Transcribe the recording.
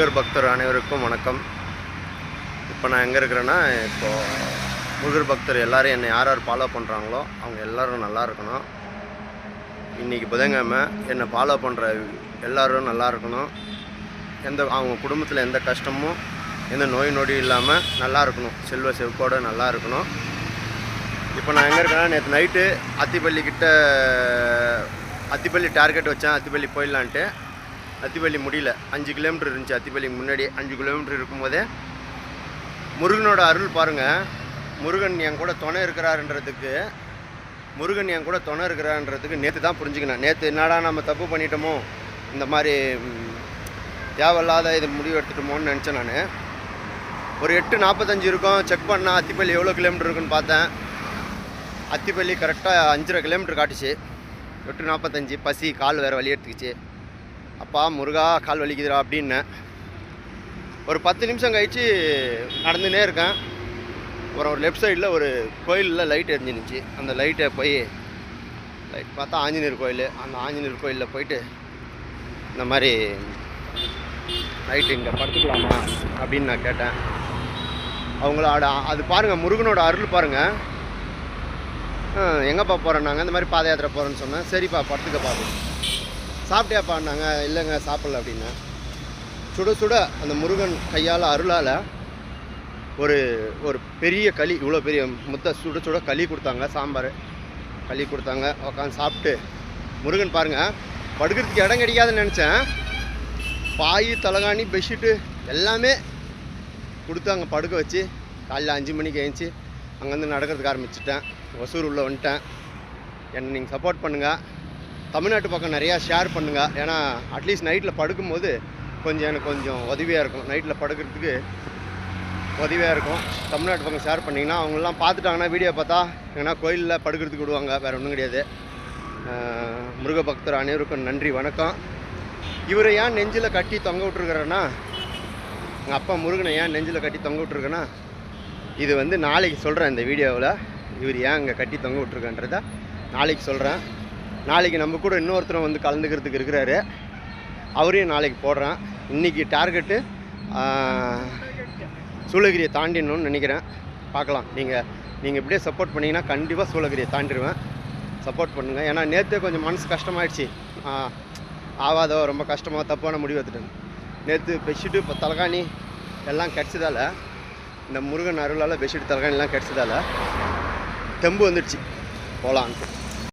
முருகர் பக்தர் அனைவருக்கும் வணக்கம். இப்போ நான் எங்கே இருக்கிறேன்னா, முருகர் பக்தர் எல்லோரும் என்னை யார் யார் ஃபாலோ பண்ணுறாங்களோ அவங்க எல்லோரும் நல்லா இருக்கணும். இன்றைக்கி புதன்கிழமை என்னை ஃபாலோ பண்ணுற எல்லோரும் நல்லா இருக்கணும். அவங்க குடும்பத்தில் எந்த கஷ்டமும் எந்த நோய் நொடி இல்லாமல் நல்லா இருக்கணும். செல்வ செழிப்போடு நல்லா இருக்கணும். இப்போ நான் எங்கே இருக்கேன்னா, நேற்று நைட்டு அத்திப்பள்ளி டார்கெட் வச்சேன். அத்திப்பள்ளி போயிடலான்ட்டு அத்திப்பள்ளி முடியல. 5 கிலோமீட்டர் இருந்துச்சு. அத்திப்பள்ளிக்கு முன்னாடி 5 கிலோமீட்டர் இருக்கும்போதே முருகனோட அருள் பாருங்கள். முருகன் என் கூட துணை இருக்கிறாருன்றதுக்கு நேற்று தான் புரிஞ்சுக்கினேன். நேற்று என்னடா நம்ம தப்பு பண்ணிட்டோமோ, இந்த மாதிரி தேவையில்லாத இது முடிவு எடுத்துட்டோமோன்னு நினச்சேன். நான் ஒரு 8:45 இருக்கும். செக் பண்ணால் அத்திப்பள்ளி எவ்வளோ கிலோமீட்டர் இருக்குன்னு பார்த்தேன். அத்திப்பள்ளி கரெக்டாக 5.5 கிலோமீட்டர் காட்டுச்சு. 8:45. பசி, கால் வேறு வலி எடுத்துக்கிச்சு. அப்பா முருகா கால் வலிக்குதுடா அப்படின்னேன். ஒரு 10 நிமிஷம் கழித்து நடந்துனே இருக்கேன். அப்புறம் ஒரு லெஃப்ட் சைடில் ஒரு கோயிலில் லைட் எரிஞ்சிருந்துச்சு. அந்த லைட்டை போய் லைட் பார்த்தா ஆஞ்சநேயர் கோயில். அந்த ஆஞ்சநேயர் கோயிலில் போயிட்டு இந்த மாதிரி நைட்டு இங்கே படுத்துக்கலாமா அப்படின்னு நான் கேட்டேன். அவங்களோட அது பாருங்கள், முருகனோட அருள் பாருங்கள். எங்கேப்பா போகிறேன்னாங்க, இந்த மாதிரி பாத யாத்திரை போகிறேன்னு சொன்னேன். சரிப்பா படுத்துக்கப்பா. சாப்பிட்டியாப்பான்னாங்க. இல்லைங்க சாப்பிடல அப்படின்னா. சுட சுட அந்த முருகன் கையால் அருளால் ஒரு பெரிய களி, இவ்வளோ பெரிய முத்தை சுட சுட களி கொடுத்தாங்க. சாம்பார் களி கொடுத்தாங்க. உட்காந்து சாப்பிட்டு முருகன் பாருங்கள். படுக்கிறதுக்கு இடம் கிடைக்காதுன்னு நினச்சேன். பாய், தலகாணி, பெட்ஷீட்டு எல்லாமே கொடுத்தாங்க படுக்க வச்சு. காலையில் 5 மணிக்கு எழுந்துச்சி அங்கேருந்து நடக்கிறதுக்கு ஆரம்பிச்சிட்டேன். ஒசூர் உள்ளே வந்துட்டேன். என்னை நீங்கள் சப்போர்ட் பண்ணுங்கள். தமிழ்நாட்டு பக்கம் நிறையா ஷேர் பண்ணுங்கள். ஏன்னா அட்லீஸ்ட் நைட்டில் படுக்கும்போது எனக்கு கொஞ்சம் உதவியாக இருக்கும். நைட்டில் படுக்கிறதுக்கு உதவியாக இருக்கும். தமிழ்நாட்டு பக்கம் ஷேர் பண்ணிங்கன்னா அவங்களாம் பார்த்துட்டாங்கன்னா, வீடியோ பார்த்தா ஏன்னா கோயிலில் படுக்கிறதுக்கு விடுவாங்க. வேறு ஒன்றும் கிடையாது. முருக பக்தர் அனைவருக்கும் நன்றி, வணக்கம். இவரை ஏன் நெஞ்சில் கட்டி தொங்க விட்ருக்குறேன்னா, எங்கள் அப்பா முருகனை ஏன் நெஞ்சில் கட்டி தொங்க விட்ருக்கேன்னா, இது நாளைக்கு சொல்கிறேன் இந்த வீடியோவில். இவர் ஏன் இங்கே கட்டி தொங்க விட்ருக்கன்றதை நாளைக்கு சொல்கிறேன். நாளைக்கு நம்ம கூட இன்னொருத்தரும் கலந்துக்கிறதுக்கு இருக்கிறாரு. அவரையும் நாளைக்கு போடுறேன். இன்றைக்கி டார்கெட்டு சூளகிரியை தாண்டிடணும்னு நினைக்கிறேன். பார்க்கலாம். நீங்கள் இப்படியே சப்போர்ட் பண்ணிங்கன்னா கண்டிப்பாக சூளகிரியை தாண்டிடுவேன். சப்போர்ட் பண்ணுங்கள். ஏன்னா நேற்றே கொஞ்சம் மனசு கஷ்டமாயிடுச்சு. ஆவாதோ ரொம்ப கஷ்டமாக தப்பான முடிவு எடுத்துட்டேன். நேற்று பெட்ஷீட்டு இப்போ தலகாணி எல்லாம் கிடச்சதால், இந்த முருகன் அருளால் பெட்ஷீட் தலகாணிலாம் கிடச்சதால் தெம்பு வந்துடுச்சு போகலான்ட்டு.